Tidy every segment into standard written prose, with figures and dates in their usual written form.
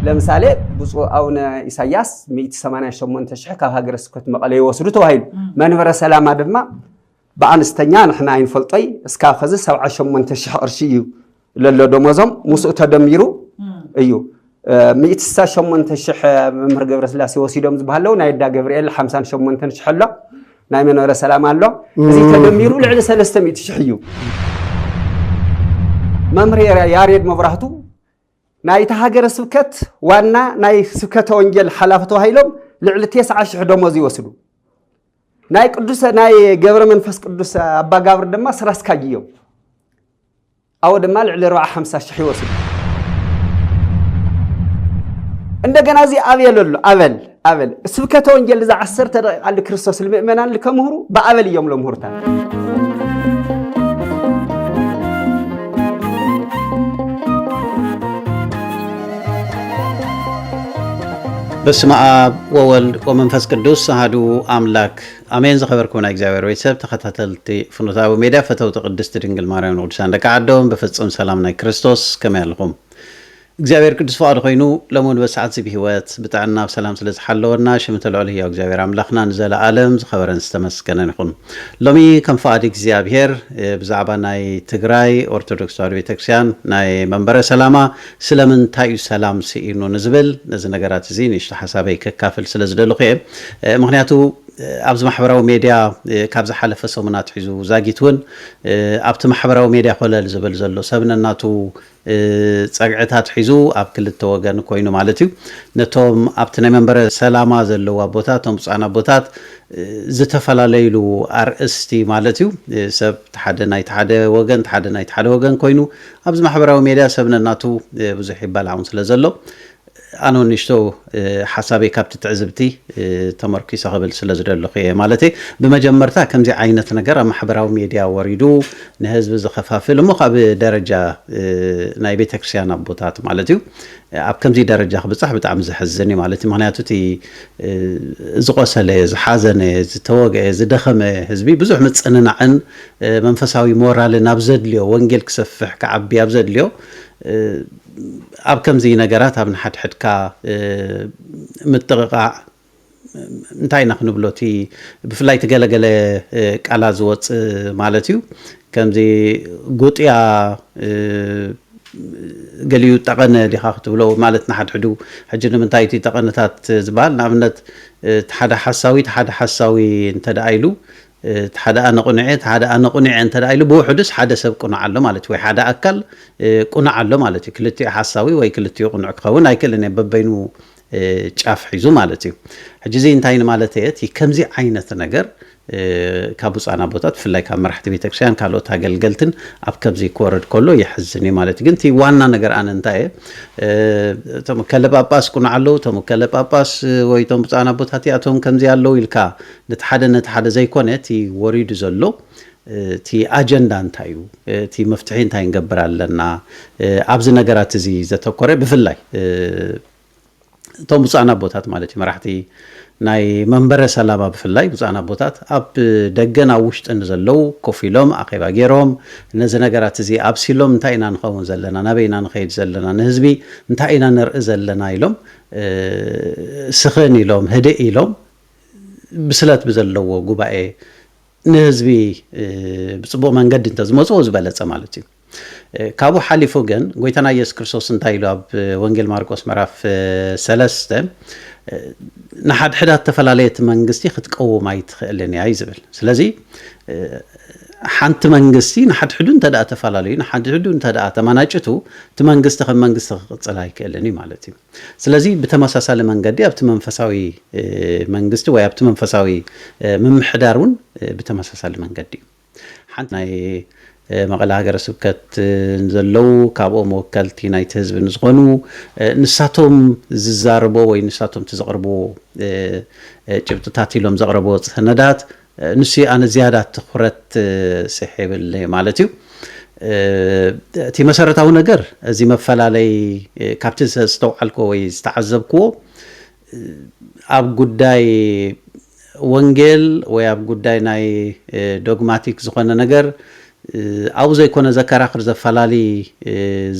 ለምሳሌ ብፁዕ አቡነ ኢሳያስ 188 ሺህ ካብ ሃገረ ስብከት መቐለ ይወስዱ ተባሂሉ መንበረ ሰላማ ድማ በአንስተኛ ንሕና ይንፈልጦይ እስካ ኸዚ 78 ሺህ ቅርሺ እዩ ለሎ ደሞዞም ሙስኡ ተደሚሩ እዩ 168 ሺህ መምህር ገብረስላሴ ወሲዶም ዝበሃለው ናይ ዳ ገብርኤል 58 ሺህ ኣሎ ናይ መንበረ ሰላማ ኣሎ እዚ ተደሚሩ ልዕሊ 300 ሺህ እዩ መምህር ያሬድ መብራህቱ ናይ ተሃገረ ስብከት ዋና ናይ ስብከተ ወንጌል ሓላፍቶ ሃይሎም ልዕሊ 90,000 ደሞዝ ይወስዱ ናይ ቅዱስ ናይ ገብረ መንፈስ ቅዱስ አባ ጋብር ድማ ስራ አስኪያጅ እዮም አው ድማ ልዕሊ 450,000 ይወስዱ እንደገና እዚ አበል ስብከተ ወንጌል ዛ 10 ደቂቃ ለክርስቶስ ለምእመናን ለከምህሩ በአበል እዮም ለምህሩታ በስመ አብ ወወልድ ወመንፈስ ቅዱስ አሐዱ አምላክ አሜን። ዘኸበርኩና እግዚአብሔር ቤተሰብ ተከታተልቲ ፍኖታዊ ሜዳ ፈተውት ቅድስት ድንግል ማርያም ወድሳን ደቃዓዶም በፍጹም ሰላም ናይ ክርስቶስ ከመይ አልኩም እግዚአብሔር ቅዱስ ፈቃዱ ኮይኑ ለሞን በሰዓት ዚ ህይወት ብጣዕና በሰላም ስለዝሐለወና ሽምተልዑል ህያው እግዚአብሔር አምላክና ንዘለዓለም ዝኸበረን ዝተመስገነን ይኹን። ሎሚ ከም ፈቃዲ እግዚአብሔር ብዛዕባ ናይ ትግራይ ኦርቶዶክስ ተዋህዶ ቤተክርስቲያን ናይ መንበረ ሰላማ ስለምንታይ እዩ ሰላም ሲኢኑ ንዝብል ነዚ ነገራት እዚ ንሽቶ ሓሳበይ ከካፍል ስለዝደልኹ እየ ምክንያቱ ኣብዚ ማሕበራዊ ሚድያ ካብ ዝሓለፈ ሰሙናት ሒዙ ዛጊትውን ኣብቲ ማሕበራዊ ሚድያ ኮለል ዝብል ዘሎ ሰብነናቱ ጸግዕታት ሒዙ ኣብ ክልተ ወገን ኮይኑ ማለት እዩ ነቶም ኣብቲ ናይ መንበረ ሰላማ ዘለዋ ቦታት ቶም ጻና ቦታት ዝተፈላለዩሉ አርእስቲ ማለት እዩ ሰብ ተሓደ ናይ ተሓደ ወገን ኮይኑ ኣብዚ ማሕበራዊ ሚድያ ሰብነናቱ ብዙሕ ይባላውን ስለ ዘሎ أنا نشتو حسابي كابت تعزبتي تمركي سقبل سلازدلو خيه مالتي بمجمرتها كم زي عينة نجار محبراو ميديا وريدو نهز بزخفافل مقاب درجة ناي بيتكسيان بوتات مالتيو أب كم زي درجة بصح بتعم زحزني مالتي معناته تي زقوسله زحازنه زتوقع زدخمه حزبي بزح متصنن عن منفساوي مورال نابزد ليو وانجيل كسفح كعبي ابزد ليو أب كم زي نجارات أب نحد كا متقع انتاي نحن بلوتي بفلايت جلا على زوت مالتيو كم زي قطيا قاليو تقن اللي خاطر بلو مالتنا حد حدو حجنا من تايتي تقنتات زبال نعملت تحد حساوي انت دايلو تحدا أنا قنعي أنت دايلو بو حدث حدا سب قنع له مالتي وي حدا أكل قنع له مالتي كلتي حساوي وي كلتي قنع خون هاي كلنا ببينو ጫፍ ሒዙ ማለት እዩ ሕጂ እዚ እንታይ ማለት እቲ ከምዚ ዓይነት ነገር ካብ ጻና ቦታት ፍላይ ካብ መራሕቲ ቤተክርስቲያን ካልኦት አገልገልትን ኣብ ከምዚ ኮረድ ኮሎ ይሕዝኒ ማለት ግን እቲ ዋና ነገር ኣነ እንታይ ተመከለ ጳጳስ ኩን አለው ተመከለ ጳጳስ ወይ ቶም ጻና ቦታት ያቶም ከምዚ ያለው ኢልካ ነተሓደ ዘይኮነ እቲ ወሪዱ ዘሎ እቲ አጀንዳ እንታይ እዩ እቲ መፍትሒ እንታይ እንገብር ኣለና ኣብዚ ነገራት እዚ ዘተኮረ ብፍላይ ቶም ጻና ቦታት ማለት መራሕቲ ናይ መንበረ ሰላማ ብፍላይ ጻና ቦታት ኣብ ደገና ውሽጥን ዘለው ኮፊሎም አኼባ ገይሮም ነዚ ነገራት እዚ ኣብሲሎም እንታይ ኢና ንኸውን ዘለና ናበይና ንኸይድ ዘለና ንህዝቢ እንታይ ኢና ንርኢ ዘለና ኢሎም ስኽን ኢሎም ህድእ ኢሎም ብስለት ብዘለዎ ጉባኤ ንህዝቢ ብጽቡቕ መንገዲ እንተዝመጽኦ ዝበለጸ ማለት እዩ ካብኡ ሓሊፉ ግን ጎይታና ኢየሱስ ክርስቶስ እንታይ ኢሉ ኣብ ወንጌል ማርቆስ ምዕራፍ 3 ንሓድ ሕዳት ተፈላለየት መንግስቲ ክትቀውም ኣይትኽእልን እያ ይዝብል ስለዚ ሓንቲ መንግስቲ ንሓድ ሕዱ እንተደኣ ተፈላለዩ ንሓድ ሕዱ እንተደኣ ተማናጭቱ እቲ መንግስቲ ከም መንግስቲ ክቅፅል ኣይክእልን ማለት እዩ ስለዚ ብተመሳሳሊ መንገዲ ኣብቲ መንፈሳዊ መንግስቲ ወይ ኣብቲ መንፈሳዊ ምምሕዳር እውን ብተመሳሳሊ መንገዲ ሓንቲ ናይ መቐለ ሃገረ ስብከት ዘለው ካብኦም ወከልቲ ናይቲ ህዝቢ ንዝኾኑ ንሳቶም ዝዛረቦ ወይ ንሳቶም ተዘቅርቦ ጭብጥታት ኢሎም ዘቅረቦ ሰነዳት ንሱ ኣነ ዝያዳ ትኩረት ስሕብል ማለት እዩ እቲ መሰረታዊ ነገር እዚ መፈላለይ ካብቲ ዝተውዓልኮ ወይ ዝተዓዘብክዎ ኣብ ጉዳይ ወንጌል ወይ ኣብ ጉዳይ ናይ ዶግማቲክ ዝኾነ ነገር ኣብኡ ዘይኮነ ዘከራክር ዘፈላለ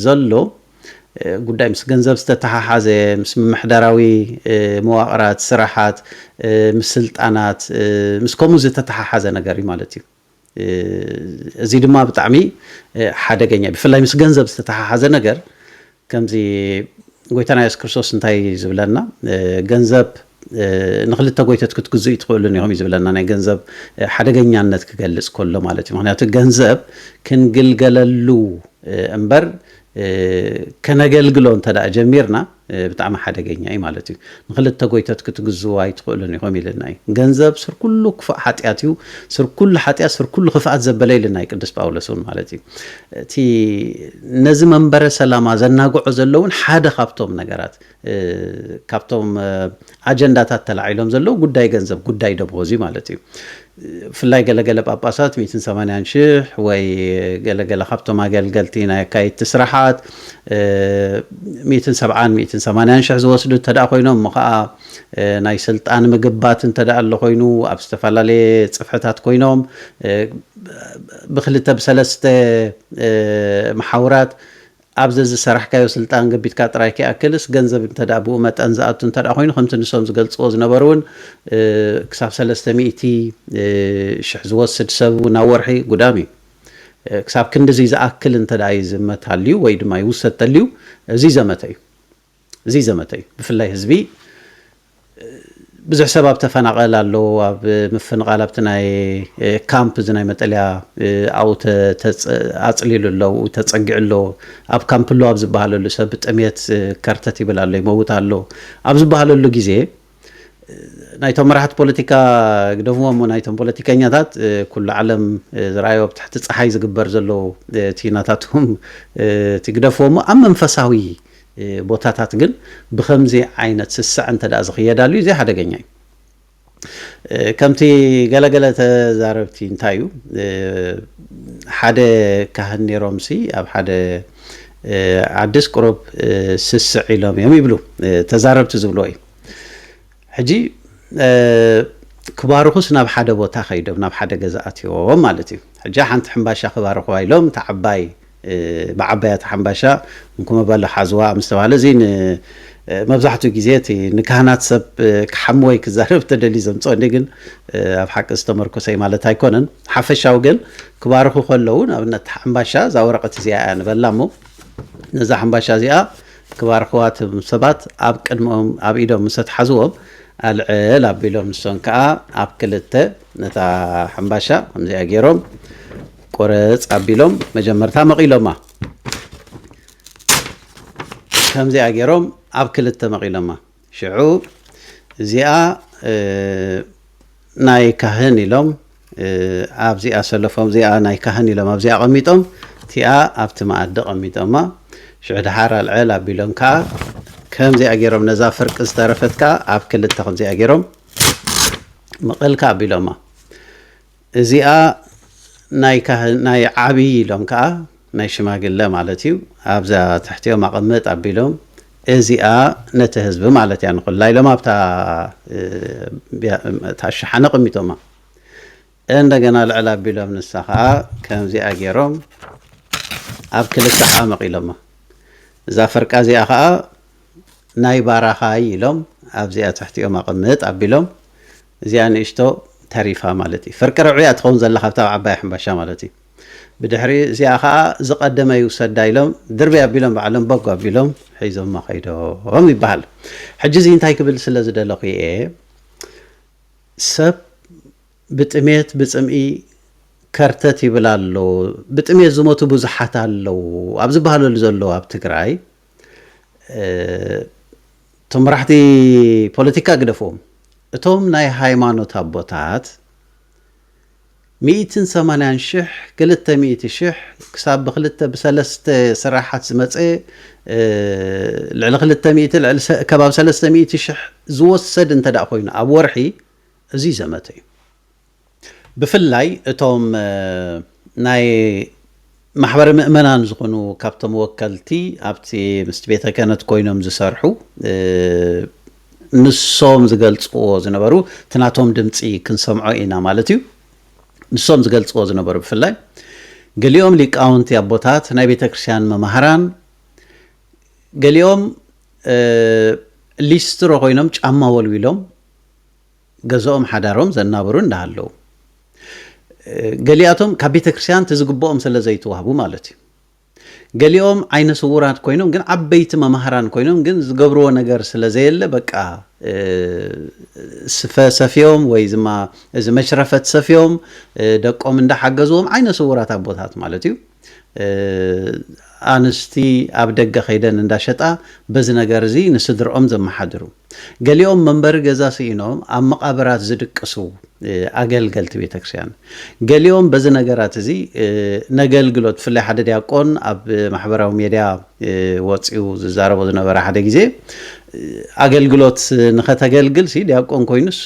ዘሎ ጉዳይ ምስ ገንዘብ ዝተተሓሓዘ ምስ ምሕደራዊ መዋቕራት ስራሓት ምስ ስልጣናት ምስ ከምኡ ዝተተሓሓዘ ነገር እዩ ማለት እዩ እዚ ድማ ብጣዕሚ ሓደገኛ ብፍላይ ምስ ገንዘብ ዝተተሓሓዘ ነገር ከምዚ ጎይታና ኢየሱስ ክርስቶስ እንታይ ዝብለና ገንዘብ ንኽልተ ጎይተት ክትግዝኡ ትኽእሉን ኢኹም ዝብለና ናይ ገንዘብ ሓደገኛነት ክገልጽ ከሎ ማለት እዩ ምክንያቱ ገንዘብ ክንግልገለሉ እምበር ከነገልግሎ እንተዳ ጀሚርና ብጣዕሚ ሓደገኛ እዩ ማለት እዩ ንኽልተ ጎይተት ክትግዝኡ ኣይትኽእሉን ኢኹም ኢልና እዩ ገንዘብ ስር ኩሉ ክፋእ ሓጢኣት እዩ ስር ኩሉ ሓጢኣት ስር ኩሉ ክፍኣት ዘበለ ኢልና እዩ ቅዱስ ጳውሎስ ማለት እዩ እቲ ነዚ መንበረ ሰላማ ዘናግዖ ዘለውን ሓደ ካብቶም ነገራት ካብቶም ኣጀንዳታት ተላዒሎም ዘለው ጉዳይ ገንዘብ ጉዳይ ደብሆዚ ማለት እዩ ፍላይ ገለገለ ጳጳሳት 180,000 ወይ ገለገለ ካብቶም አገልገልቲ ናይ ካይት ስራሓት 170,000 ዝወስዱ ተዳ ኮይኖም መኸዓ ናይ ስልጣን ምግባት እንተዳ ኣሎ ኮይኑ ኣብ ዝተፈላለዩ ጽፍሕታት ኮይኖም ብክልተ ብሰለስተ መሓውራት ኣብዚ ዝሰራሕካዮ ስልጣን ገቢትካ ጥራይከ ኣክልስ ገንዘብ እንተዳ ብኡ መጠን ዝኣቱ እንተዳ ኮይኑ ከምቲ ንሶም ዝገልጽዎ ዝነበሩን ክሳብ 300,000 ዝወስድ ሰብ ናብ ወርሒ ጉዳሚ ክሳብ ክንዲዚ ዝኣክል እንተዳ ይዝመታልዩ ወይ ድማ ይውሰተልዩ እዚ ዘመተ እዩ ብፍላይ ህዝቢ ብዙሕ ሰባት ተፈናቀል ኣሎ ኣብ ምፍንቃል ኣብቲ ናይ ካምፕ ዝናይ መጠልያ ኣው ኣጽሊሉሎ ተጸጊዕሎ ኣብ ካምፕ ሎ ኣብ ዝበሃለሉ ሰብ ጥሜት ከርተት ይብል ኣሎ ይመውት ኣሎ ኣብ ዝበሃለሉ ግዜ ናይቶም መራሕቲ ፖለቲካ ግደፍዎም ናይቶም ፖለቲከኛታት ኩሉ ዓለም ዝራእዮ ብታሕቲ ፀሓይ ዝግበር ዘሎ ቲናታቶም ትግደፍዎም ኣብ መንፈሳዊ ቦታታት ግን ብኸምዚ ዓይነት ስስዕ እንተዳ ዝኽየዳሉ እዚ ሓደገኛ እዩ ከምቲ ገለገለ ተዛረብቲ እንታይ እዩ ሓደ ካህን ነይሮምሲ ኣብ ሓደ ዓዲስ ቁሩብ ስስዕ ኢሎም እዮም ይብሉ ተዛረብቲ ዝብሎ እዩ ሕጂ ክባርኹስ ናብ ሓደ ቦታ ኸይዶም ናብ ሓደ ገዛ ኣትዮም ማለት እዩ ሕጂ ሓንቲ ሕምባሻ ክባርኹ ኢሎም ተዓባይ بعبايات حنباشا نكون بلا حزوا مستوى زين مبزحتو جزيتي نكهنات سب كحموي كزارب تدلي زمصو ندغن اب حق استمركو سي مالت ايكونن حفشاو جن كبارخو خلون ابنت حنباشا زاورقت زيا نبلامو نزا حنباشا زيا كبارخوات سبات اب قدمهم اب ايدهم مسات حزوهم العل ابيلهم سونكا اب كلته نتا حنباشا زيا غيروم قرص ابيلهم مجمرتا مقيلوما كم زي اجيروم اب كلته مقيلوما شعوب زيا ناي كهن لهم اب زيا سلفهم زيا ناي كهن لهم اب زيا قميطهم تيا ابت ما اد قميطوما شعد حار العيل ابيلهم كا كم زي اجيروم نزا فرق استرفتكا اب كلته كم زي اجيروم مقلكا ابيلوما زيا ناي عبي لهم كا ناي شماغله مالتيو ابزا تحتيو مقمط ابيلهم ازيا نتهزب مالتي يعني نقول لا لما بتا تاشحنق ميتوما እንደገና العلا ابيلهم نسخا كم زي اجيروم اب كل تحامق لما اذا فرق ازيا خا ناي باراخاي لهم ابزيا تحتيو مقمط ابيلهم زي انشتو تاريفا مالتي فرق رعيا تخون زله خبتا عباي حنباشا مالتي بدحري زي اخا زقدمه يوسد دايلهم دربي ابيلهم بعلم بقوا ابيلهم حيزهم ما خيدهم يبحال حجزي انتي كبل سلاز دلقي سب بتميت بصمئي كرتت يبلالو بتميت زموتو بزحات الله ابز بحالو زلو اب تግራይ تمرحتي بوليتيكا قدفوم እቶም ናይ ሃይማኖት አቦታት 180 شح 300 شح كساب بخلته بسلسته سراحات زمصي لعل 300 لعل كباب 300 شح زوسد انت دا خوينا اب ورحي ازي زمتي بفلاي اتوم ناي محبر مؤمنان زخونو كابتن وكلتي ابتي مستبيته كانت كوينوم زسرحو نصوم زغلصو زنبرو تناتوم دمصي كنسمعو اينا مالتيو نصوم زغلصو زنبرو بفلاي قاليوم ليقاونتي ابوتات ناي بيته كريستيان ممهران قاليوم ليسترو كوينوم ጫማ ወልዊሎም ገዛኦም ሓዳሮም ዘናብሩ እንዳሃለው ገሊያቶም ካብ ቤተ ክርስቲያን ተዝግቦኦም ስለ ዘይተዋህቡ ማለት እዩ ገሊኦም አይነ ስውራት ኮይኖም ግን አበይት መማህራን ኮይኖም ግን ዝገብርዎ ነገር ስለ ዘየለ በቃ ሰፊዮም ወይ ዝማ እዚ መሽረፈት ሰፊዮም ደቆም እንዳሓገዙም አይነ ስውራት አቦታት ማለት እዩ አንስቲ አብደገ ኸይደን እንዳሸጣ በዚ ነገር እዚ ንስድሮም ዘመሓድሩ ገሊኦም መንበር ገዛ ሲኖም ኣብ መቃብራት ዝድቅሱ አገልገልት ቤተክርስቲያን ገሊኦም በዚ ነገራት እዚ ነገልግሎት ፍላይ ሓደ ዲያቆን ኣብ ማሕበራዊ ሚድያ ወፂኡ ዝዛረቦ ዝነበረ ሓደ ግዜ አገልግሎት ንኸተገልግል ሲ ዲያቆን ኮይኑስ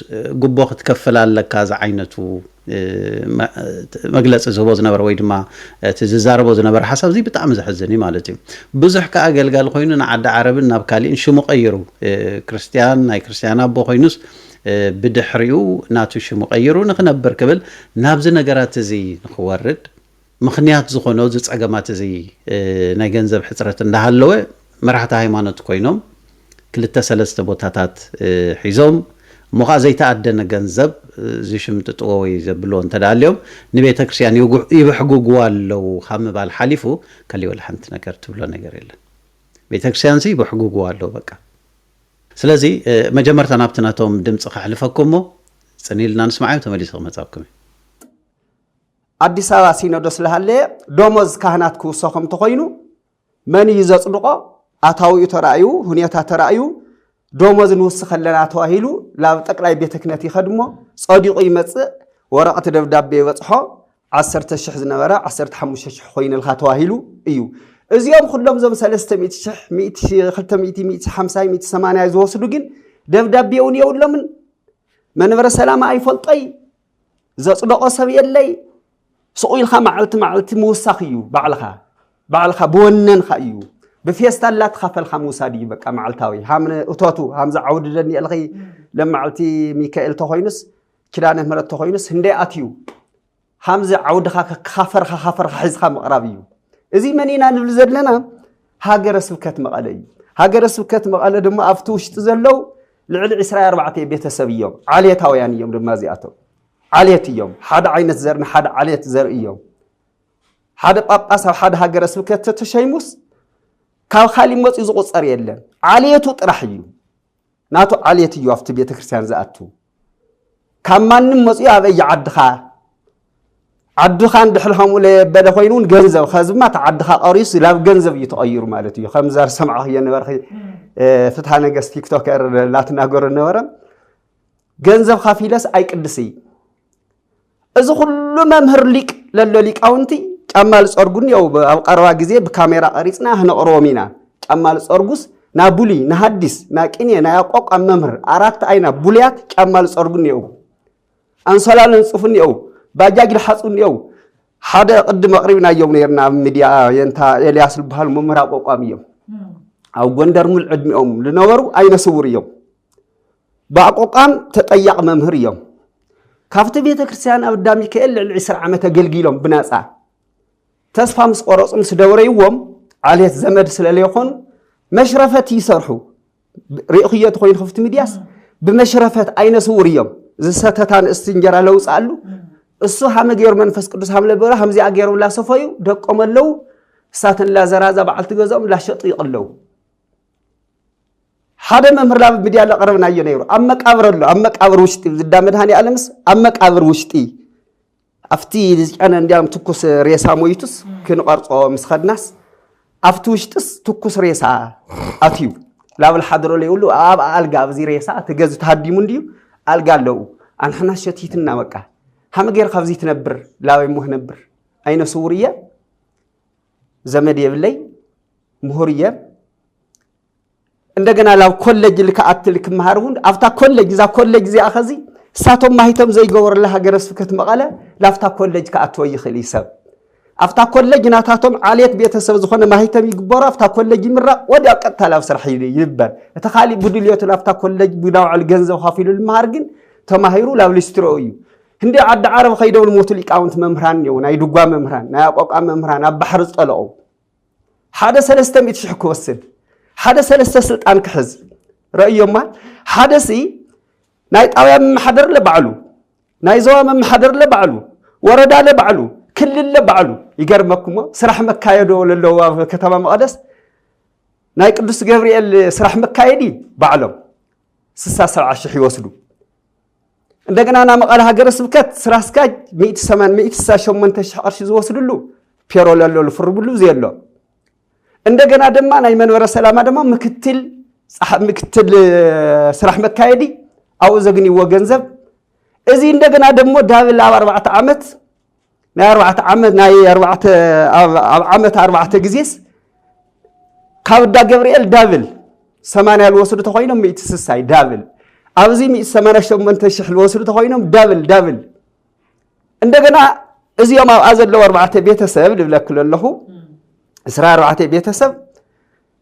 ጉቦ ክትከፈል ኣለካ ዛ ዓይነቱ መግለጽ ዝህቦ ዝነበረ ወይ ድማ ዝዛረቦ ዝነበረ ሓሳብ እዚ ብጣዕሚ ዘሕዝኒ ማለት እዩ ብዙሕ ከአገልጋል ኮይኑ ንዓዲ ዓረብን ናብ ካሊን ሽሙ ቀይሩ ክርስቲያን ናይ ክርስቲያን አቦ ኮይኑስ ብድሕሪኡ ናቱ ሽሙ ቀይሩ ንኽነብር ክብል ናብዚ ነገራት እዚ ንኽወርድ ምኽንያት ዝኾነው ዝጸገማት እዚ ናይ ገንዘብ ሕጽረት እንዳሃለወ መራሕቲ ሃይማኖት ኮይኖም ክልተ ሰለስተ ቦታታት ሒዞም ሙኻ ዘይተኣደነ ገንዘብ ዝሽምጥጥዎ ወይ ዘብሎ እንተዳልዮም ንቤተ ክርስቲያን ይብሕጉጉ ኣለው ከም ባል ሓሊፉ ከሊወል ሓንቲ ነገር ትብሎ ነገር የለን ቤተ ክርስቲያን ሲ ይብሕጉጉ ኣለው በቃ ስለዚ መጀመርታ ናብትናቶም ድምጽ ከሕልፈኩምሞ ጽኒልና ንስማዓዩ ተመሊሱ መጻብኩም አዲስ አበባ ሲኖዶስ ለሃለ ዶሞዝ ካህናት ክውሰኹም ተኾይኑ መን ይዘጽድቆ አታዊኡ ተራእዩ ሁኔታ ተራእዩ ዶሞዝ ንውስኸለና ተዋሂሉ ላብ ጠቅላይ ቤተ ክህነት ይኸድሞ ጸዲቁ ይመጽእ ወረቀት ደብዳቤ ይበጽሖ 10000 ዝነበረ 15000 ኮይንልካ ተዋሂሉ እዩ እዚኦም ኩሎም ዞም 300 200 150 180 ዝወስዱ ግን ደብዳቤውን የውሎምን መንበረ ሰላም አይፈልጠይ ዘጽድቆ ሰብ የለይ ስቁይልካ ማዕልቲ ምውሳኽ እዩ ባዕልኻ በወነንካ እዩ بفيستالات خافل خموسادي بقى معلتاوي هم أتوتو هم زعود جني الغي لما معلتي ميكائيل تخوينس كلانه مرت تخوينس هندي أتيو هم زعود خافر حز خام قرابيو إذا منينا نبلزد لنا هاجر سبكت مقالة دم أفتوش تزلوا لعل إسرائيل 4 بيت سبيهم عليه تاويان يوم دم زياتو عليه يوم حد عين زرن حد عليه زر يوم حد أبقى حد هاجر سبكت تشيموس كاو خالي موت يزقصر يلن عليتو طرحيو ناتو عليتو افت بيت كريستيان زاتو كمان موت يابي عدخا ندحلهم له بدا خوينون ገንዘብ خزما تعدخ قريس لا ገንዘብ يتغير مالتي خمزار سمعه ينبر فتح نغس تيك توكر لا تناغر نبر ገንዘብ خافيلس اي قدسي እዚ ሁሉ መምህር ሊቅ ለሊቃውንቲ ጫማል ጾርጉን ያው በአቀርባ ጊዜ በካሜራ ቀሪጽና ህነቆሮሚና ጫማል ጾርጉስ ና ቡሊ ና ሐዲስ ና ቅኔ ና ያቋቋም መምህር አራት አይና ቡሊያት ጫማል ጾርጉን ያው አንሶላልን ጽፉን ያው ባጃጅ ለሐጹን ያው ሓደ ቅድም መቅሪብና ያው ነርና ሚዲያ የንታ ኤልያስ ልባል መምህር አቋቋም ያው አው ጎንደር ሙል ዕድሚኦም ለነበሩ አይነ ስውር ያው ባቋቋም ተጠያቅ መምህር ያው ካፍተ ቤተ ክርስቲያን አብዳ ሚካኤል ለ10 ዓመት አገልግሎም ብናጻ تسفى مسقرص مسدوريوم عليه زمد سلاليخون مشرفت يسرحو ريخيات خوين خفت مدياس بمشرفت اين سوريوم زستتان استنجرا لو صالو እሱ ሐመገር መንፈስ ቅዱስ ሐምለ በራ ሐምዚ አገሩም ላሰፈዩ ደቆመለው ሳተን ላዘራዛ ባልት ገዛም ላሸጥ ይቀለው ሓደ መምህር ላብ ሚዲያ ለቀረብና የነይሩ አመቃብር ውሽጢ ዝዳመድሃኒ ዓለምስ አመቃብር ውሽጢ አፍቲ ዝጫነ እንዲያም ትኩስ ሬሳ ሞይቱስ ክንቀርጾ ምስኸድናስ አፍቲ ውሽጥስ ትኩስ ሬሳ አትዩ ላብል ሓድሮ ለይሉ አብ አልጋ በዚ ሬሳ ተገዝ ተሃዲሙ እንዲዩ አልጋለው አንሐና ሸቲትና በቃ حمجير خفزي تنبر لا ويمه نبر أين سوريا زمد يبلي مهوريا عندنا لو كولج اللي كأتلك مهارون أفتا كولج إذا كولج زي أخذي ساتهم ما هيتم زي جور لها جرس فكت مقالة لافتا كولج كأتوي خليسة أفتا كولج ناتاتهم عالية بيتسب زخنا ما هيتم يجبر أفتا كولج مرة ودي أقطع لا بسرحيلي يبان تخالي بدليات لافتا كولج بداو على الجنزة وخافيل المهارجن تما هيرو لا ولسترويو هندي عد عرب خيدون الموتلي كاونت ممران يونا يدقوا ممران ناقوق ممران أبحر طلعوا هذا سلستم يتشحكوا وسن هذا سلسة سلطان كحز رأيهم ما هذا سي نايت أويا محضر لبعلو نايزوا محضر لبعلو وردا لبعلو كل اللي بعلو يقربكم سرح مكايدو ولا كتاب مقدس ناي قدس جبريل سرح مكايدي بعلو سسا 17 يوصلوا عندنا أنا مقالة هجر سبكت سرح سكاج 108 قرش يوصلوا له بيرو للو الفربلو زيلو عندنا دم أنا يمن ورا سلام دم مكتل سرح مكايدي أو زغني وجنزب إذا عندنا دم دابل 4 عامت نا 4 عامت نا 4 عامت 4 جزيس كابدا جبريل دابل 8 الوصل تخوينهم 160 دابل أبزي 188 شح الوصل تخوينهم دابل عندنا إذا يوم أزل لو 4 بيتسب لبلا كل له إسرار 4 بيتسب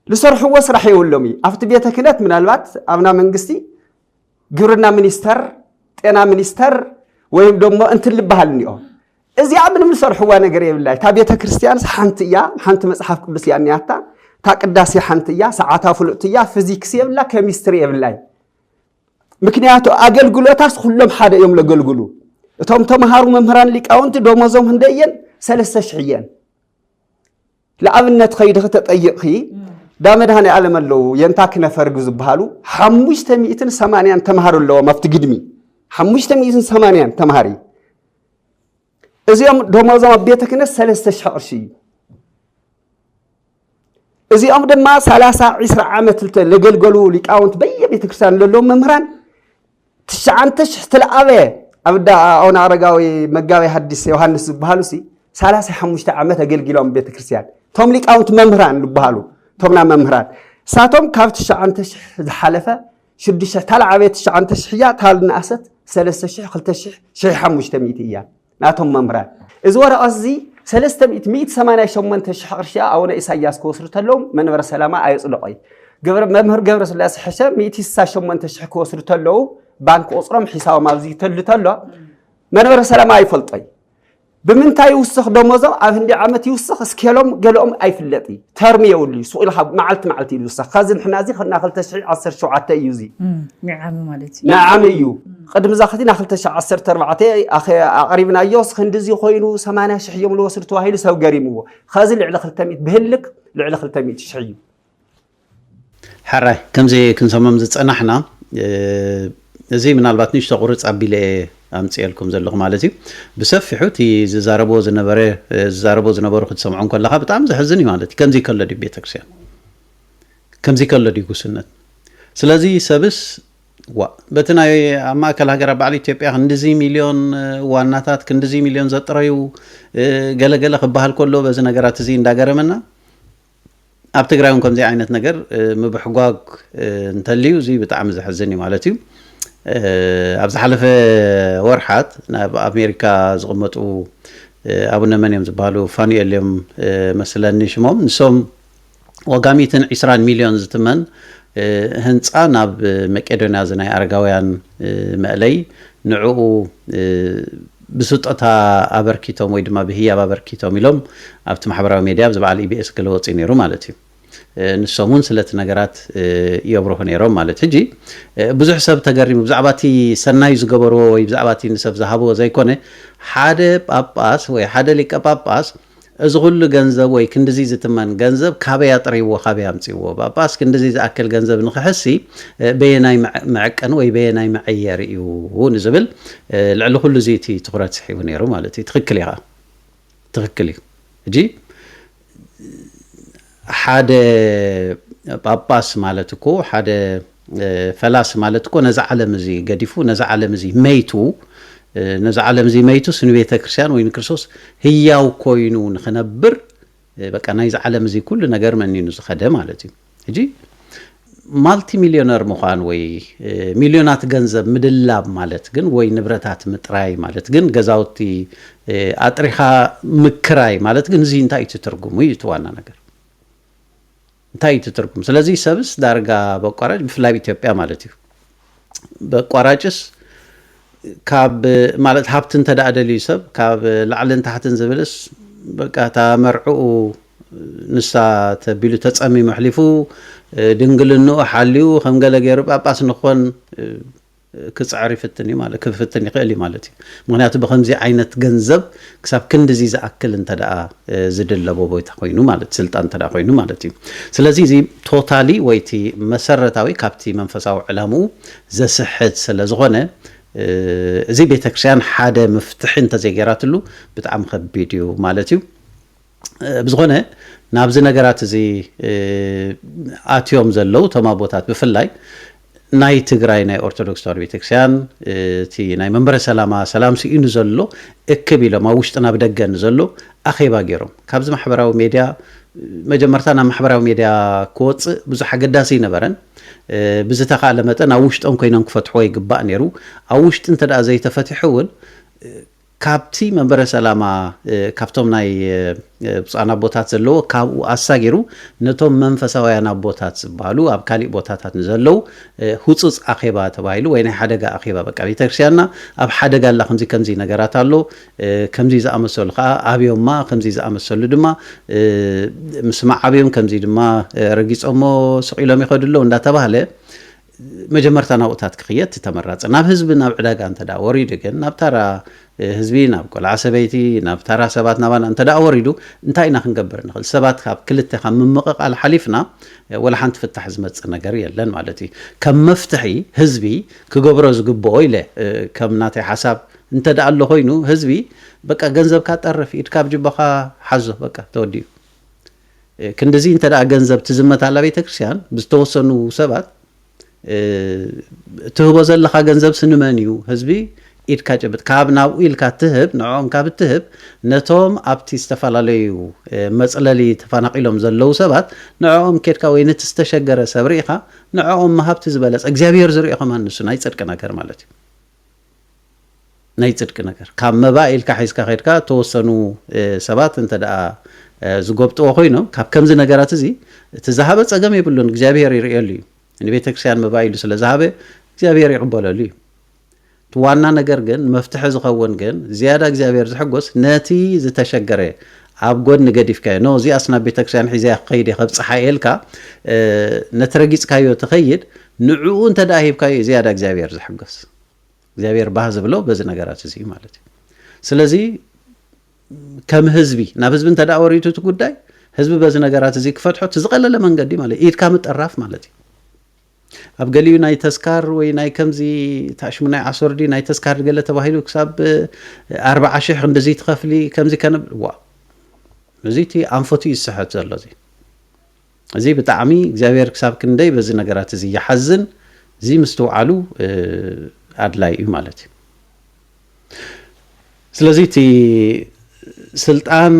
لصرح هو صرح يقولهمي أفت بيتكنت من الوقت أبنا منجستي جورنا منستر أنا منستر ويم دوم أنت اللي بهالنيو إذا عمل من صرح هو أنا قريب الله تابيته كريستيان حنت مصحف بس يعني حتى تقداسي حنتيا ساعاتها فلوتيا فيزيكسي ولا كيمستري بالله مكنياتو أجلجلوتاس كلهم حدا يوم لجلجلو توم هارو ممهران ليك أو أنت دومازهم هنديين 3 شعيان لأبنت خيدة تطيقي دامد هاني علم اللو ينتاكنا فرقز بحالو 580 تمهارو اللو ما فتقدمي 580 تمهاري إذا يوم دومازهم بيتكنا 3 شهر شيء إذا يوم دما 13 عامة لجلجلو ليك أو أنت بيا بيتكسان للو ممهران تشعنتش تلعبه أبدا أنا أرجعوي مجاوي حدث يوحنس بحالوسي 35 عامة جلجلهم بيتكسان توم ليك أو أنت ممهران بحالو تومنا ممهران ساتهم كافت تشعنتش حلفة شدش تلعبه تشعنتش حياة هالنا أسد 3 5 5 ناتهم ممهران إذا ورا أزي 388 شهر أو أنا إسحاق كوسرت لهم من ورا سلامة عايز لقي ممهر جبر سلاس حشة 198 كوسرت له بنك أسرم حساب مازي تلو من ورا سلامة يفلطي بمنتاي يوسخ دموزه عندي عمت يوسخ سكيلهم قالهم أي فلتي ترمي يولي سؤال حب معلت يوسخ خازن حنازي خلنا خل تشعي 10 شعات يوزي نعم مالتي نعم يو قدم زاختين أخل تشع 10 4 أخي قريبنا يوسخ هندزي خوينو 8 شح يوم الوصل تواهيل سو قريمه خازن لعل خل تميت بهلك لعل خل تميت شحيو حراي كم زي كنسمم زصنحنا زي من الباتنيش تقرص أبيله أمثيلكم زلهم مالتي بسفحوتي زاربو زنبره خد سمعون كلها بتعم زحزني مالتي كم زي كله دي بيتكسيان كم زي كله دي قسنت سلازي سبس بتنا أما كلها جرب على إثيوبيا هندزي مليون واناتات كندزي مليون زتريو جل خبها كله بزنا جرات زين داجر منا أبتقرأهم كم زي عينت نجر مبحقاق نتليو زي بتعم زحزني مالتي أبز حلف ورحات بأمريكا زغمتو أبونا من يوم زبالو فاني اليوم مثلا نشمهم نسوم وقاميتن 20 مليون زتمن هنصانا بمقدونيا زناي أرجاويان مألي نعو بسطتها أبركيتهم ويدما بهي أبركيتهم يلوم أبت محبرة ميديا بزبال EBS كلوات إنيرو مالتي نسومون سلت نجارات يبروه نيرو مالت هجي بزح حساب تجرم بزعباتي سناي زجبرو ويبزعباتي نسب ذهبوا زي كونه حدا باباس وحدا لك باباس أزغل جنزب ويكندزي زتمان جنزب كابي أطري وخابي أمتي وباباس كندزي أكل جنزب نخحسي بيناي معك أنا ويبيناي معيار ونزبل لعله كل زيتي تقرأ تحي ونيرو مالتي تغكلي هجي حدا باباس مالتكو حدا فلاس مالتكو نزع على مزي قديفو نزع على مزي ميتو ነዛ ዓለም እዚ መይቱስ ንቤተ ክርስቲያን ወይ ንክርስቶስ ህያው ኮይኑ ንኽነብር በቃ ናይዚ ዓለም እዚ ኩሉ ነገር መኒኑ ዝኸደ ማለት እዩ ሕጂ ማልቲ ሚሊዮነር ምዃን ወይ ሚሊዮናት ገንዘብ ምድላብ ማለት ግን ወይ ንብረታት ምጥራይ ማለት ግን ገዛውቲ አጥሪኻ ምክራይ ማለት ግን እዚ እንታይ ትርጉሙ እዩ ዋና ነገር እንታይ ትርጉም ስለዚህ ሰብስ ዳርጋ በቋራጭ ብፍላይ ኢትዮጵያ ማለት እዩ በቋራጭስ ካብ ማለት ሀብትን ተዳደሊ ሰብ ካብ ላዕልን ታሕትን ዝብልስ በቃ ታመርዑ ንሳ ተቢሉ ተጸሚ መሕሊፉ ድንግልኑ ሓልዩ ከም ገለ ገይሩ ጳጳስ ንኾን ክጽዕሪ ፍትኒ ማለት ክፍትኒ ይኽእል ማለት እዩ ምክንያቱ በከምዚ ዓይነት ገንዘብ ክሳብ ክንድዚ ዝኣክል እንተደኣ ዝድለቦ ቦታ ኮይኑ ማለት ስልጣን እንተደኣ ኮይኑ ማለት እዩ ስለዚህ እዚ ቶታሊ ወይቲ መሰረታዊ ካብቲ መንፈሳዊ ዕላምኡ ዘስሕት ስለዝኾነ እዚ ቤተክርስቲያን ሓደ መፍትሒ እንተዘይገራትሉ ብጣዕሚ ከቢድ እዩ ማለት እዩ ብዝኾነ ናብዚ ነገራት እዚ ኣትዮም ዘለው ተማቦታት ብፍላይ ናይ ትግራይ ናይ ኦርቶዶክስ ተዋህዶ ቤተክርስቲያን እቲ ናይ መንበረ ሰላም ሲኢኑ ዘሎ እክብ ኢሎም ኣብ ውሽጥና ብደገን ዘሎ ኣኼባ ገይሮም ካብዚ ማሕበራዊ ሚድያ መጀመርታ ናብ ማሕበራዊ ሚድያ ክወፅእ ብዙሕ ኣገዳሲ ነበረን ብዝተኻእለ መጠን ኣብ ውሽጦም ኮይኖም ክፈትሕዎ ይግባእ ነይሩ ኣብ ውሽጢ እንተደኣ ዘይተፈትሑ እውን ካብቲ መንበረ ሰላማ ካብቶም ናይ ብፃና ቦታት ዘለዎ ካብኡ ኣሳጊሩ ነቶም መንፈሳውያን ቦታት ዝበሃሉ ኣብ ካሊእ ቦታታት ንዘለው ሁፁፅ ኣኼባ ተባሂሉ ወይ ናይ ሓደጋ ኣኼባ በቃ ቤተክርስቲያንና ኣብ ሓደጋ ኣላ ከምዚ ነገራት ኣሎ ከምዚ ዝኣመሰሉ ከዓ ኣብዮማ ከምዚ ዝኣመሰሉ ድማ ምስማዕ ኣብዮም ከምዚ ድማ ረጊፆሞ ስቂሎም ይኸድሎ እንዳተባሃለ መጀመርታ ናብኡታት ክኽየት ተመራፀ ናብ ህዝቢ ናብ ዕዳጋ እንተዳ ወሪዱ ግን ናብ ታራ ህዝቢ ናብ ቆልዓ ሰበይቲ ናብ ታራ ሰባት ናባና እንተዳ ወሪዱ እንታይ ኢና ክንገብር ንኽእል ሰባት ካብ ክልተ ካብ ምምቕቓል ሓሊፍና ወላ ሓንቲ ፍታሕ ዝመፅእ ነገር የለን ማለት እዩ ከም መፍትሒ ህዝቢ ክገብሮ ዝግብኦ ኢለ ከም ናተይ ሓሳብ እንተዳ ኣሎ ኮይኑ ህዝቢ በቃ ገንዘብካ ጠርፍ ኢድካ ብጅባኻ ሓዞ በቃ ተወዲዩ ክንደዚ እንተዳ ገንዘብ ትዝመት ኣላ ቤተክርስቲያን ብዝተወሰኑ ሰባት ትህቦ ዘለኻ ገንዘብ ስንመን እዩ ህዝቢ ኢድካ ጭብጥ ካብ ናብኡ ኢልካ ትህብ ንዖም ካብ ትህብ ነቶም ኣብቲ ዝተፈላለዩ መፅለሊ ተፈናቂሎም ዘለው ሰባት ንዖም ኬድካ ወይ ነቲ ዝተሸገረ ሰብ ርኢኻ ንዖም መሃብቲ ዝበለፀ እግዚኣብሔር ዝርኢኹም ኣንሱ ናይ ፅድቂ ነገር ማለት እዩ ናይ ፅድቂ ነገር ካብ መባእ ኢልካ ሒዝካ ኸድካ ተወሰኑ ሰባት እንተደኣ ዝጎብጥዎ ኮይኖም ካብ ከምዚ ነገራት እዚ እቲ ዝሃበ ፀገም የብሉን እግዚኣብሔር ይርአሉ እዩ ንቤተክርስቲያን መባኢሉ ስለ ዝሃበ እግዚአብሔር ይቅበለሉ እዩ ዋና ነገር ግን መፍትሕ ዝኸውን ግን ዝያዳ እግዚአብሔር ዝሕጎስ ነቲ ዝተሸገረ ኣብ ጎን ገዲፍካ ነው እዚ ኣስና ቤተክርስቲያን ሒዛ ከይድ ይኸብጽሓ ኢልካ ነትረጊጽካዮ ተኸይድ ንዕኡ እንተዳሂብካዮ ዝያዳ እግዚአብሔር ዝሕጎስ እግዚአብሔር ባህ ዝብሎ በዚ ነገራት እዚ ማለት እዩ ስለዚ ከም ህዝቢ ናብ ህዝቢ እንተዳወሪቱ ጉዳይ ህዝቢ በዚ ነገራት እዚ ክፈትሖ ዝቀለለ መንገዲ ማለት ኢድካ ምጠራፍ ማለት እዩ ኣብ ገሊዩ ናይ ተስካር ወይ ናይ ከምዚ ታሽሙ ናይ ዓሰርዲ ናይ ተስካር ገለ ተባሂሉ ክሳብ 40,000 እንደዚህ ትኸፍሊ ከምዚ ከነብ ዋ እዚቲ አንፎቲ ይስሐት ዘሎ እዚ ብጣዕሚ እግዚአብሔር ክሳብ ክንደይ በዚ ነገራት እዚ ይሐዝን እዚ ምስተውዓሉ አድላይ እዩ ማለት እዩ ስለዚህ እቲ ስልጣን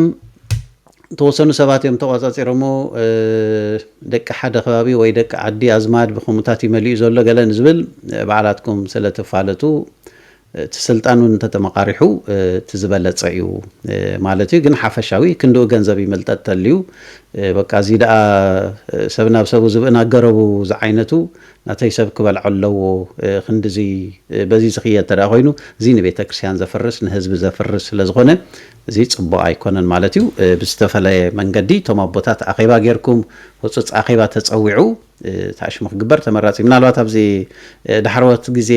ተወሰኑ ሰባት እዮም ተቆጻጽሮሞ ደቂ ሓደ ከባቢ ወይ ደቂ ዓዲ ኣዝማድ ብኹሙታት ይመልኡ ዘሎ ገለ ንዝብል በዓላትኩም ስለተፋለጡ ተስልጣኑን ተተመቃሪሑ ትዝበለጸ እዩ ማለት እዩ ግን ሓፈሻዊ ክንዱ ገንዘብ ይመልጠተልዩ በቃ እዚ ዳ ሰብና በሰቡ ዝብና ገረቡ ዝዓይነቱ ናተይ ሰብ ክበልዕ ኣለዎ ክንድዚ በዚ ዝኽየት ተዳ ኮይኑ እዚ ንቤተ ክርስቲያን ዘፈርስ ንህዝብ ዘፈርስ ስለዝኾነ እዚ ጽቡቕ ኣይኮነን ማለት እዩ ብዝተፈለየ መንገዲ ቶም ኣቦታት ኣኼባ ጌርኩም ወጽጽ ኣኼባ ተጸዊዑ ታሽሙ ክግበር ተመራጺ ምናልባት ኣብዚ ዳሕሮት ግዜ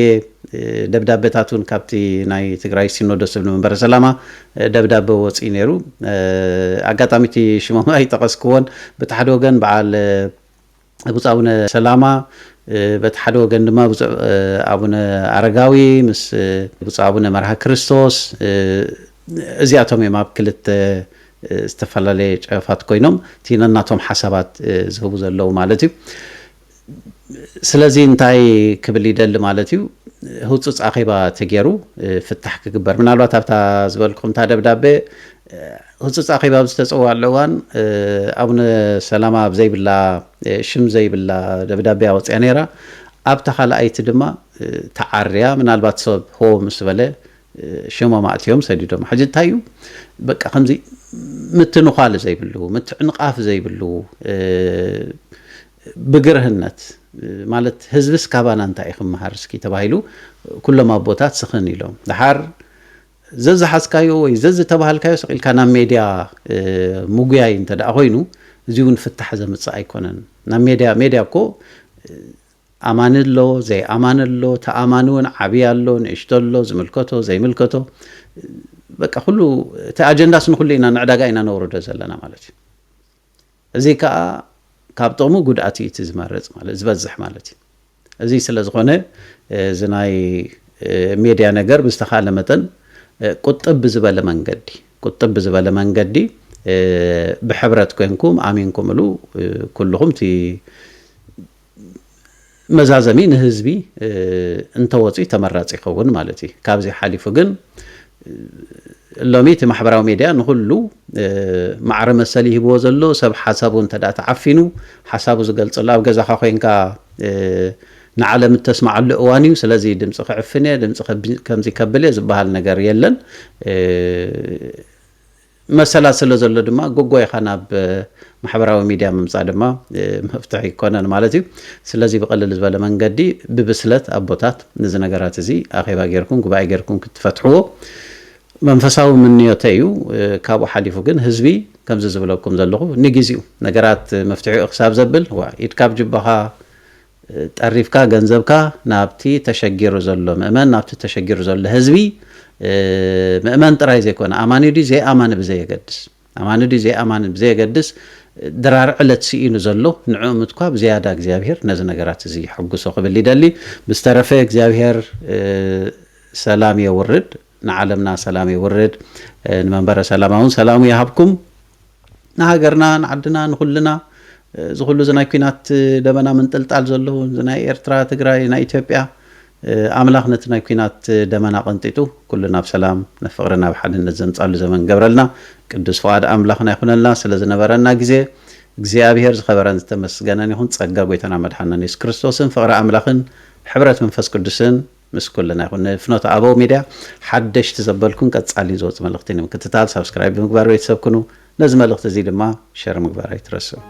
ደብዳቤታቱን ካብቲ ናይ ትግራይ ሲኖዶስ መንበረ ሰላማ ደብዳቤ ወጽኢ ነይሩ ኣጋጣሚቲ ሽሞም ኣይጠቀስክዎን በተሓደ ወገን በዓል ብፁዕ አቡነ ሰላማ በተሓደ ወገን ድማ ብፁዕ አቡነ አረጋዊ ምስ ብፁዕ አቡነ መርሃ ክርስቶስ እዚኣቶም እዮም ኣብ ክልተ ዝተፈላለዩ ጨፋት ኮይኖም ቲነናቶም ሓሳባት ዝህቡ ዘለው ማለት እዩ ስለዚ እንታይ ክብል ይደሊ ማለት እዩ ህውፅፅ አኺባ ተገይሩ ፍታሕ ክግበር ምናልባት ኣብታ ዝበልኩም ታ ደብዳቤ ህውፅፅ አኺባ ዝተፀዋዕ እዋን አቡነ ሰላማ ብዘይብላ ሽም ዘይብላ ደብዳቤ ኣወፅያ ነይራ ኣብታ ካልኣይቲ ድማ ተዓርያ ምናልባት ሰብ ሆ ምስ በለ ሽሞም ኣእትዮም ሰዲዶም ሕጂ እንታይ እዩ በቃ ከምዚ ምትንኻል ዘይብሉ ምትዕንቃፍ ዘይብሉ ብግርህነት ማለት ህዝብስ ካባና እንታይ ይኽመሃር እስኪ ተባሂሉ ኩሎም ኣቦታት ስኽን ኢሎም ድሓር ዘዝሓዝካዮ ወይ ዘዝተባሃልካዮ ሰቂልካ ናብ ሜድያ ሙጉያይ እንተደኣ ኮይኑ እዚ እውን ፍታሕ ዘምፅእ ኣይኮነን ናብ ሜድያ እኮ ኣማን ኣሎ ዘይኣማን ኣሎ ተኣማን እውን ዓብይ ኣሎ ንእሽቶ ኣሎ ዝምልከቶ ዘይምልከቶ በቃ ኩሉ እቲ ኣጀንዳስ ንኩሉ ኢና ንዕዳጋ ኢና ነውርዶ ዘለና ማለት እዩ እዚ ከዓ ካብ ጥቕሙ ጉድኣት እቲ ዝመርፅ ማለት ዝበዝሕ ማለት እዩ እዚ ስለ ዝኾነ እዚ ናይ ሜድያ ነገር ብዝተኻለ መጠን ቁጥብ ብዝበለ መንገዲ ብሕብረት ኮይንኩም ኣሚንኩም ኢሉ ኩልኩም እቲ መዛዘሚ ንህዝቢ እንተወፂ ተመራፂ ይኸውን ማለት እዩ ካብዚ ሓሊፉ ግን ሎሚ እቲ ማሕበራዊ ሜድያ ንኩሉ ማዕረ መሰሊ ሂብዎ ዘሎ ሰብ ሓሳቡ እንተዳ ተዓፊኑ ሓሳቡ ዝገልፅሉ ኣብ ገዛኻ ኮይንካ ንዓለም እተስማዓሉ እዋን እዩ ስለዚ ድምፂ ክዕፍን እየ ድምፂ ከምዚ ከብል እየ ዝበሃል ነገር የለን መሰላት ስለ ዘሎ ድማ ጎጎይኻ ናብ ማሕበራዊ ሚድያ ምምፃእ ድማ መፍትሒ ይኮነን ማለት እዩ ስለዚ ብቀለል ዝበለ መንገዲ ብብስለት ኣቦታት ነዚ ነገራት እዚ ኣኼባ ጌርኩም ጉባኤ ጌርኩም ክትፈትሕዎ መንፈሳዊ ምንዮተ እዩ ካብኡ ሓሊፉ ግን ህዝቢ ከምዚ ዝብለኩም ዘለኹ ንግዚኡ ነገራት መፍትሒኡ ክሳብ ዘብል ኢድካብ ጅባኻ ጠሪፍካ ገንዘብካ ናብቲ ተሸጊሩ ዘሎ ምእመን ናብቲ ተሸጊሩ ዘሎ ህዝቢ ምእመን ጥራይ ዘይኮነ ኣማኒ ዲ ዘይኣማን ብዘየገድስ ድራር ዕለት ሲኢኑ ዘሎ ንዕኡ ምትኳ ብዝያዳ እግዚኣብሔር ነዚ ነገራት እዚ ሕጉሶ ክብል ይደሊ ብዝተረፈ እግዚኣብሔር ሰላም የውርድ ንዓለምና ሰላም የውርድ ንመንበረ ሰላማውን ሰላሙ ይሃብኩም ንሃገርና ንዓድና ንኩልና ዝኩሉ ዝናይ ኩናት ደመና ምንጥልጣል ዘሎ ዝናይ ኤርትራ ትግራይ ናይ ኢትዮጵያ ኣምላኽ ነቲ ናይ ኩናት ደመና ቀንጢጡ ኩሉ ናብ ሰላም ንፍቅሪ ናብ ሓድነት ዘምፃሉ ዘመን ገብረልና ቅዱስ ፍቃድ ኣምላኽና ይኹነልና ስለ ዝነበረና ግዜ እግዚኣብሔር ዝኸበረን ዝተመስገነን ይኹን ፀጋ ጎይታና መድሓኒና ኢየሱስ ክርስቶስን ፍቅሪ ኣምላኽን ሕብረት መንፈስ ቅዱስን ምስ ኩልና ይኹን ፍኖተ ኣበው ሚድያ ሓደሽቲ ዘበልኩን ቀፃሊ ዝወፅእ መልእኽቲ ንምክትታል ሳብስክራይብ ብምግባር ቤተሰብ ኩኑ ነዚ መልእኽቲ እዚ ድማ ሸር ምግባር ኣይትረስዑ